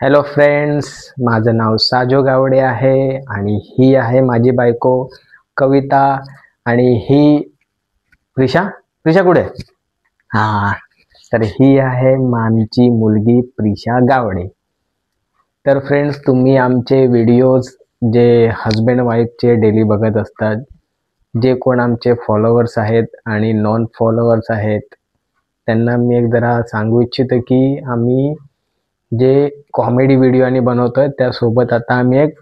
Hello friends, माझं नाव साजो गावडे आहे आणि ही आहे माझी बायको कविता आणि ही प्रिशा. प्रिशा कुठे? हा, तर ही आहे आमची मुलगी प्रिशा गावडे. तर फ्रेंड्स, तुम्ही आमचे व्हिडिओज जे हजबंड वाईफचे डेली बघत असतात, जे कोण आमचे फॉलोअर्स आहेत आणि नॉन फॉलोअर्स आहेत, त्यांना मी एक जरा सांगू इच्छितो की आम्ही जे कॉमेडी व्हिडिओ आणि बनवतोय त्यासोबत आता आम्ही एक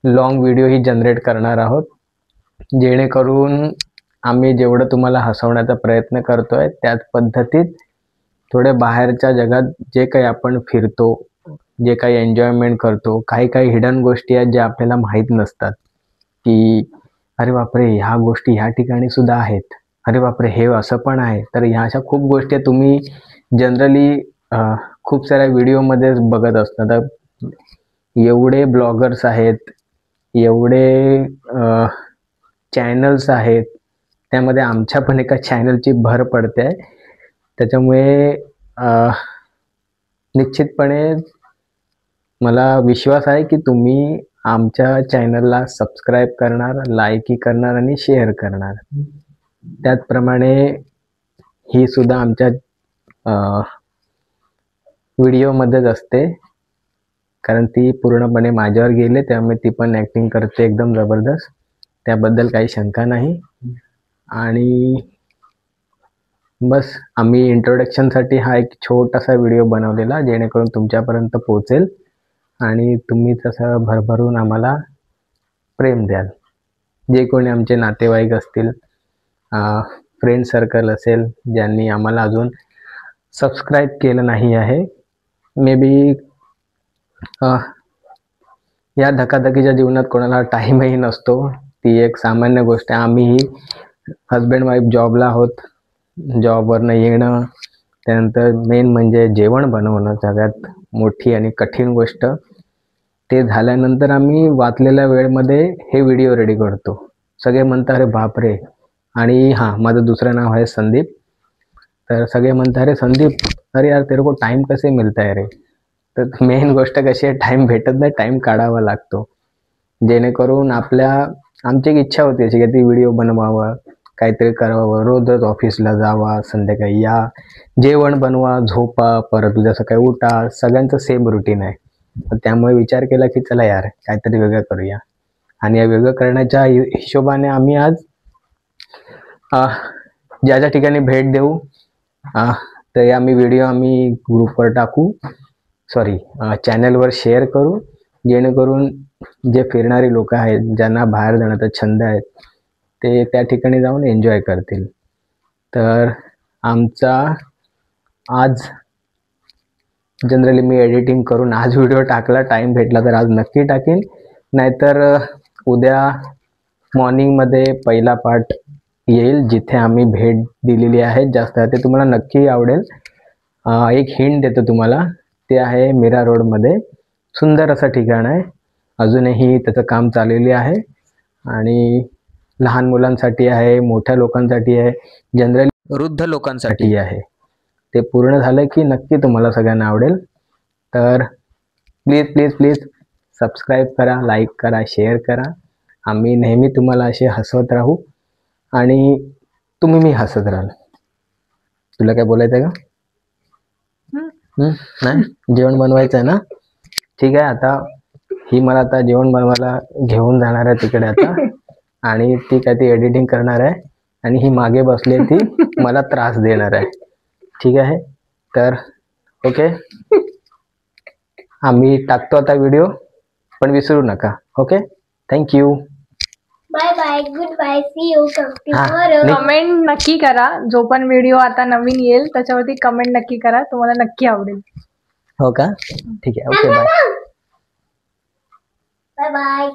लॉंग व्हिडिओ ही जनरेट करणार आहोत, जेणेकरून आम्ही जेवढं तुम्हाला हसवण्याचा प्रयत्न करतोय त्याच पद्धतीत थोडे बाहेरच्या जगात जे काही आपण फिरतो, जे काही एन्जॉयमेंट करतो, काही काही हिडन गोष्टी आहेत ज्या आपल्याला माहीत नसतात की अरे बापरे, ह्या गोष्टी ह्या ठिकाणी सुद्धा आहेत, अरे बापरे हे असं पण आहे. तर ह्या अशा खूप गोष्टी तुम्ही जनरली खूप साऱ्या व्हिडिओमध्ये बघत असतात. एवढे ब्लॉगर्स आहेत, एवढे चॅनल्स आहेत, त्यामध्ये आमच्या पण एका चॅनलची भर पडते आहे. त्याच्यामुळे निश्चितपणे मला विश्वास आहे की तुम्ही आमच्या चॅनलला सबस्क्राईब करणार, लाईकही करणार आणि शेअर करणार. त्याचप्रमाणे ही सुद्धा आमच्या व्हिडिओमध्येच असते, कारण ती पूर्णपणे माझ्यावर गेले, त्यामुळे ती पण ॲक्टिंग करते एकदम जबरदस्त, त्याबद्दल काही शंका नाही. आणि बस आम्ही इंट्रोडक्शनसाठी हा एक छोटासा व्हिडिओ बनवलेला, जेणेकरून तुमच्यापर्यंत पोहोचेल आणि तुम्ही तसं भरभरून आम्हाला प्रेम द्याल. जे कोणी आमचे नातेवाईक असतील, फ्रेंड सर्कल असेल, ज्यांनी आम्हाला अजून सबस्क्राईब केलं नाही आहे, मे बी या धकाधकीच्या जीवनात कोणाला टाईमही नसतो, ती एक सामान्य गोष्ट आहे. आम्हीही हजबंड वाईफ जॉबला आहोत, जॉबवरनं येणं, त्यानंतर मेन म्हणजे जेवण बनवणं सगळ्यात मोठी आणि कठीण गोष्ट. ते झाल्यानंतर आम्ही वाचलेल्या वेळेमध्ये हे व्हिडिओ रेडी करतो. सगळे म्हणतात अरे बापरे. आणि हां, माझं दुसरं नाव आहे संदीप. तर सगळे म्हणतात अरे संदीप, अरे यार तेरे को टाईम कसे मिळत आहे रे. तर मेन गोष्ट कशी आहे, टाईम भेटत नाही, टाईम काढावा लागतो, जेणेकरून आमची एक इच्छा होती अशी की ती व्हिडिओ बनवावं, काहीतरी करावं, रोज रोज ऑफिसला जावा, संध्याकाळी या, जेवण बनवा, झोपा, परत उद्या सकाळी उठा, सगळ्यांचं सेम रुटीन आहे. त्यामुळे विचार केला की चला यार काहीतरी वेगळं करूया. आणि या वेगळं करण्याच्या हिशोबाने आम्ही आज ज्या ज्या ठिकाणी भेट देऊ ते आम्ही व्हिडिओ ग्रुपवर टाकू, चॅनलवर शेअर करू, जेणेकरून जे फिरणारी लोक आहेत, ज्यांना बाहेर जाण्याचा छंद आहे, ते त्या ठिकाणी जाऊन एन्जॉय करतील. तर आमचा आज जनरली मी एडिटिंग करून आज व्हिडिओ टाकला, टाईम भेटला तर आज नक्की टाकेन, नाहीतर उद्या मॉर्निंगमध्ये पहिला पार्ट येईल जिथे आम्ही भेट दिलेली आहे. जास्त ते तुम्हाला नक्की आवडेल. एक हिंट देतो तुम्हाला, ते आहे मीरा रोडमध्ये, सुंदर असं ठिकाण आहे, अजूनही त्याचं काम चाललेले आहे आणि लहान मुलांसाठी आहे, मोठ्या लोकांसाठी आहे, जनरली वृद्ध लोकांसाठी आहे. ते पूर्ण झालं की नक्की तुम्हाला सगळ्यांना आवडेल. तर प्लीज प्लीज प्लीज सबस्क्राईब करा, लाईक करा, शेअर करा. आम्ही नेहमी तुम्हाला असे हसवत राहू आणि तुम्ही मी हसत राहाल. तुला काय बोलायचं आहे का? नाही, जेवण बनवायचं आहे ना? ठीक आहे, आता ही मला आता जेवण बनवायला घेऊन जाणार आहे तिकडे आता, आणि ती काय ती एडिटिंग करणार आहे आणि ही मागे बसली, ती मला त्रास देणार आहे. ठीक आहे, तर ओके, आम्ही टाकतो आता व्हिडिओ, पण विसरू नका. Okay, thank you, bye bye, goodbye, see you tomorrow. Comment नक्की करा, जो पण व्हिडिओ आता नवीन येईल त्याच्यावरती कमेंट नक्की करा, तुम्हाला नक्की आवडेल. हो का? ठीक आहे, ओके, बाय बाय बाय.